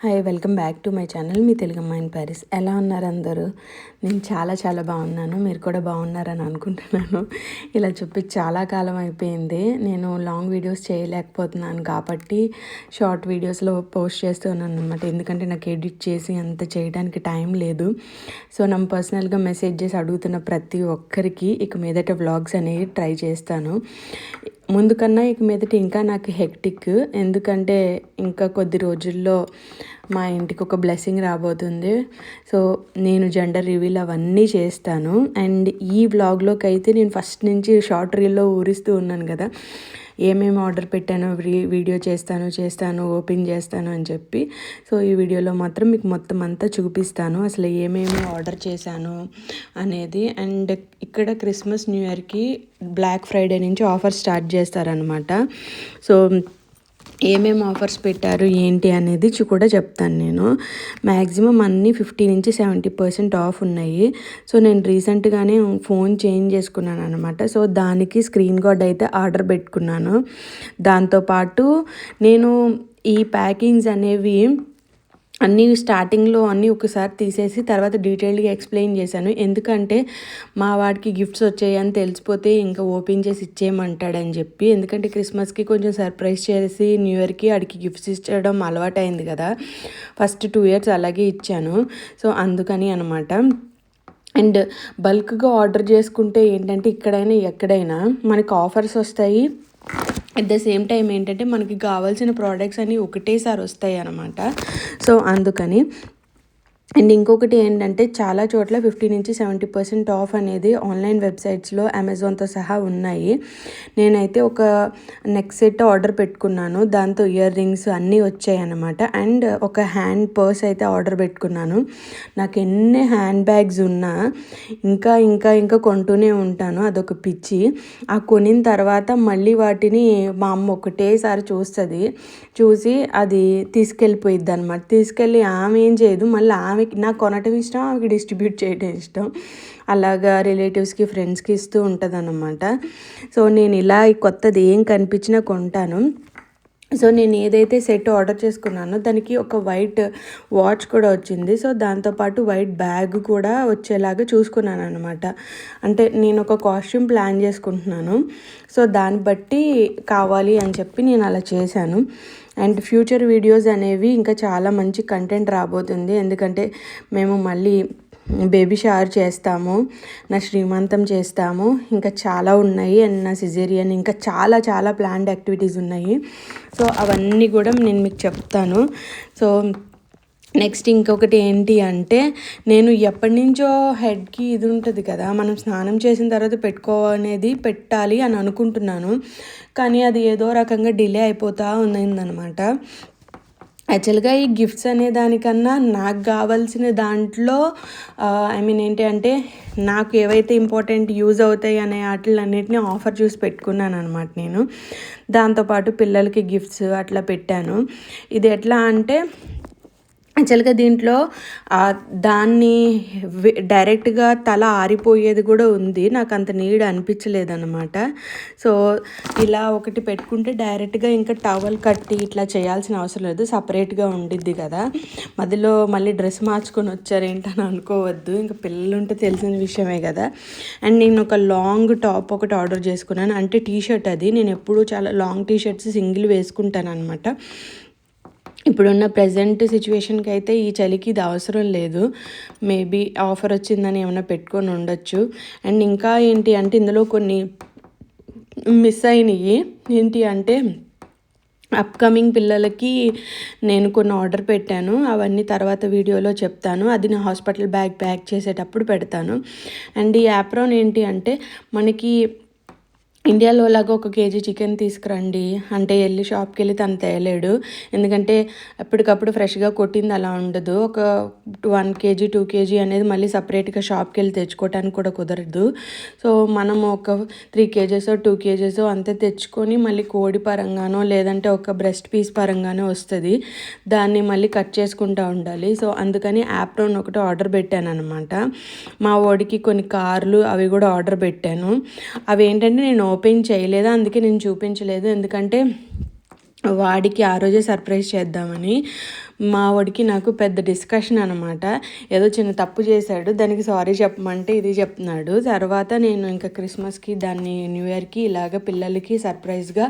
Hi, welcome back to my channel మీ తెలుగు అమ్మాయి in Paris. ఎలా ఉన్నారు అందరూ? నేను చాలా బాగున్నాను. మీరు కూడా బాగున్నారని అనుకుంటున్నాను. ఇలా చెప్పి చాలా కాలం అయిపోయింది. నేను లాంగ్ వీడియోస్ చేయలేకపోతున్నాను కాబట్టి షార్ట్ వీడియోస్లో పోస్ట్ చేస్తున్నాను అనమాట. ఎందుకంటే నాకు ఎడిట్ చేసి అంత చేయడానికి టైం లేదు. సో నన్ను పర్సనల్గా మెసేజ్ చేసి అడుగుతున్న ప్రతి ఒక్కరికి ఇక మీదట వ్లాగ్స్ అనేవి ట్రై చేస్తాను. ముందు కన్నా ఇక మీదట ఇంకా నాకు హెక్టిక్, ఎందుకంటే ఇంకా కొద్ది రోజుల్లో మా ఇంటికి ఒక బ్లెస్సింగ్ రాబోతుంది. సో నేను జెండర్ రివీల్ అవన్నీ చేస్తాను. అండ్ ఈ వ్లాగ్లోకి అయితే నేను ఫస్ట్ నుంచి షార్ట్ రీల్లో ఊరిస్తూ ఉన్నాను కదా, ఏమేమి ఆర్డర్ పెట్టానో వీడియో చేస్తాను ఓపెన్ చేస్తాను అని చెప్పి. సో ఈ వీడియోలో మాత్రం మీకు మొత్తం అంతా చూపిస్తాను అసలు ఏమేమి ఆర్డర్ చేశాను అనేది. అండ్ ఇక్కడ క్రిస్మస్ న్యూ ఇయర్కి బ్లాక్ ఫ్రైడే నుంచి ఆఫర్ స్టార్ట్ చేస్తారనమాట. సో ఏమేమి ఆఫర్స్ పెట్టారు ఏంటి అనేది కూడా చెప్తాను నేను. మ్యాక్సిమం అన్నీ 50-70% ఆఫ్ ఉన్నాయి. సో నేను రీసెంట్గానే ఫోన్ చేంజ్ చేసుకున్నాను అనమాట. సో దానికి స్క్రీన్ గార్డ్ అయితే ఆర్డర్ పెట్టుకున్నాను. దాంతోపాటు నేను ఈ ప్యాకింగ్స్ అనేవి అన్నీ స్టార్టింగ్లో అన్నీ ఒకసారి తీసేసి తర్వాత డీటెయిల్డ్గా ఎక్స్ప్లెయిన్ చేశాను. ఎందుకంటే మా వాడికి గిఫ్ట్స్ వచ్చాయని తెలిసిపోతే ఇంకా ఓపెన్ చేసి ఇచ్చేయమంటాడని చెప్పి. ఎందుకంటే క్రిస్మస్కి కొంచెం సర్ప్రైజ్ చేసి న్యూ ఇయర్కి ఆడికి గిఫ్ట్స్ ఇచ్చడం అలవాటైంది కదా, ఫస్ట్ 2 years అలాగే ఇచ్చాను. సో అందుకని అనమాట. అండ్ బల్క్గా ఆర్డర్ చేసుకుంటే ఏంటంటే ఇక్కడైనా ఎక్కడైనా మనకు ఆఫర్స్ వస్తాయి. అట్ ద సేమ్ టైం ఏంటంటే మనకి కావాల్సిన ప్రోడక్ట్స్ అన్నీ ఒకటేసారి వస్తాయి అన్నమాట. సో అందుకని. అండ్ ఇంకొకటి ఏంటంటే చాలా చోట్ల 50-70% ఆఫ్ అనేది ఆన్లైన్ వెబ్సైట్స్లో అమెజాన్తో సహా ఉన్నాయి. నేనైతే ఒక నెక్ సెట్ ఆర్డర్ పెట్టుకున్నాను, దాంతో ఇయర్ రింగ్స్ అన్నీ వచ్చాయి అన్నమాట. అండ్ ఒక హ్యాండ్ పర్స్ అయితే ఆర్డర్ పెట్టుకున్నాను. నాకు ఎన్ని హ్యాండ్ బ్యాగ్స్ ఉన్నా ఇంకా కొంటూనే ఉంటాను, అదొక పిచ్చి. ఆ కొనిన తర్వాత మళ్ళీ వాటిని మా అమ్మ ఒకటేసారి చూసి అది తీసుకెళ్ళిపోయిద్ది అనమాట. తీసుకెళ్ళి ఆమె ఏం చేయదు, మళ్ళీ ఆమెకి నాకు కొనటం ఇష్టం, ఆమెకి డిస్ట్రిబ్యూట్ చేయడం ఇష్టం. అలాగా రిలేటివ్స్కి ఫ్రెండ్స్కి ఇస్తూ ఉంటుంది అన్నమాట. సో నేను ఇలా కొత్తది ఏం కనిపించినా కొంటాను. సో నేను ఏదైతే సెట్ ఆర్డర్ చేసుకున్నానో దానికి ఒక వైట్ వాచ్ కూడా వచ్చింది. సో దాంతోపాటు వైట్ బ్యాగ్ కూడా వచ్చేలాగా చూసుకున్నాను అనమాట. అంటే నేను ఒక కాస్ట్యూమ్ ప్లాన్ చేసుకుంటున్నాను. సో దాన్ని బట్టి కావాలి అని చెప్పి నేను అలా చేశాను. అండ్ ఫ్యూచర్ వీడియోస్ అనేవి ఇంకా చాలా మంచి కంటెంట్ రాబోతుంది. ఎందుకంటే మేము మళ్ళీ బేబీ షవర్ చేస్తాము, నా శ్రీమంతం చేస్తాము, ఇంకా చాలా ఉన్నాయి. అండ్ నా సిజేరియన్, ఇంకా చాలా ప్లాన్డ్ యాక్టివిటీస్ ఉన్నాయి. సో అవన్నీ కూడా నేను మీకు చెప్తాను. సో నెక్స్ట్ ఇంకొకటి ఏంటి అంటే, నేను ఎప్పటి నుంచో హెడ్కి ఇది ఉంటుంది కదా, మనం స్నానం చేసిన తర్వాత పెట్టాలి అని అనుకుంటున్నాను. కానీ అది ఏదో రకంగా డిలే అయిపోతూ ఉందన్నమాట. యాక్చువల్గా ఈ గిఫ్ట్స్ అనే దానికన్నా నాకు కావాల్సిన దాంట్లో ఏంటి అంటే నాకు ఏవైతే ఇంపార్టెంట్ యూజ్ అవుతాయి అనే వాటిలన్నిటిని ఆఫర్ చూసి పెట్టుకున్నాను అనమాట నేను. దాంతోపాటు పిల్లలకి గిఫ్ట్స్ అట్లా పెట్టాను. ఇది ఎట్లా అంటే యాక్చువల్గా దీంట్లో దాన్ని డైరెక్ట్గా తల ఆరిపోయేది కూడా ఉంది, నాకు అంత నీడ్ అనిపించలేదన్నమాట. సో ఇలా ఒకటి పెట్టుకుంటే డైరెక్ట్గా ఇంకా టవల్ కట్టి ఇట్లా చేయాల్సిన అవసరం లేదు, సపరేట్గా ఉండిద్ది కదా. మధ్యలో మళ్ళీ డ్రెస్ మార్చుకొని వచ్చారేంటని అనుకోవద్దు, ఇంకా పిల్లలు ఉంటే తెలిసిన విషయమే కదా. అండ్ నేను ఒక లాంగ్ టాప్ ఒకటి ఆర్డర్ చేసుకున్నాను, అంటే టీషర్ట్. అది నేను ఎప్పుడూ చాలా లాంగ్ టీషర్ట్స్ సింగిల్ వేసుకుంటాను అనమాట. ఇప్పుడున్న ప్రజెంట్ సిచ్యువేషన్కి అయితే ఈ చలికి ఇది అవసరం లేదు. మేబీ ఆఫర్ వచ్చిందని ఏమైనా పెట్టుకొని ఉండొచ్చు. అండ్ ఇంకా ఏంటి అంటే ఇందులో కొన్ని మిస్ అయినవి. ఏంటి అంటే అప్కమింగ్ పిల్లలకి నేను కొన్ని ఆర్డర్ పెట్టాను, అవన్నీ తర్వాత వీడియోలో చెప్తాను. అది నా హాస్పిటల్ బ్యాగ్ ప్యాక్ చేసేటప్పుడు పెడతాను. అండ్ ఈ యాప్రాన్ ఏంటి అంటే మనకి ఇండియాలో లాగా 1 kg చికెన్ తీసుకురండి అంటే వెళ్ళి షాప్కి వెళ్ళి తను తేలేడు, ఎందుకంటే ఎప్పటికప్పుడు ఫ్రెష్గా కొట్టింది అలా ఉండదు. ఒక 1 kg 2 kg అనేది మళ్ళీ సపరేట్గా షాప్కి వెళ్ళి తెచ్చుకోవటానికి కూడా కుదరదు. సో మనం ఒక 3 kgs 2 kgs అంతే తెచ్చుకొని మళ్ళీ కోడి పరంగానో లేదంటే ఒక బ్రెస్ట్ పీస్ పరంగానో వస్తుంది, దాన్ని మళ్ళీ కట్ చేసుకుంటూ ఉండాలి. సో అందుకని యాప్రాన్ ఒకటి ఆర్డర్ పెట్టాను అనమాట. మా వాడికి కొన్ని కార్లు అవి కూడా ఆర్డర్ పెట్టాను. అవి ఏంటంటే నేను ఓపెన్ చేయలేదు, అందుకే నేను చూపించలేదు. ఎందుకంటే వాడికి ఆ రోజే సర్ప్రైజ్ చేద్దామని. మా వాడికి నాకు పెద్ద డిస్కషన్ అనమాట. ఏదో చిన్న తప్పు చేశాడు, దానికి సారీ చెప్పమంటే ఇది చెప్తున్నాడు. తర్వాత నేను ఇంకా క్రిస్మస్కి దాన్ని న్యూ ఇయర్కి ఇలాగ పిల్లలకి సర్ప్రైజ్గా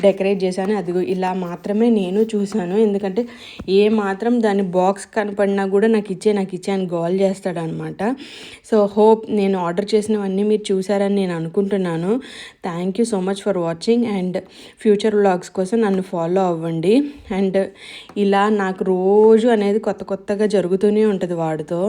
డెకరేట్ చేశాను. అదిగో ఇలా మాత్రమే నేను చూశాను, ఎందుకంటే ఏ మాత్రం దాని బాక్స్ కనపడినా కూడా నాకు ఇచ్చే అని గోల్ చేస్తాడనమాట. సో హోప్ నేను ఆర్డర్ చేసినవన్నీ మీరు చూసారని నేను అనుకుంటున్నాను. Thank you so much for watching and future vlogs కోసం నన్ను ఫాలో అవ్వండి. అండ్ ఇలా నాకు రోజు అనేది కొత్తగా జరుగుతూనే ఉంటుంది వాడితో.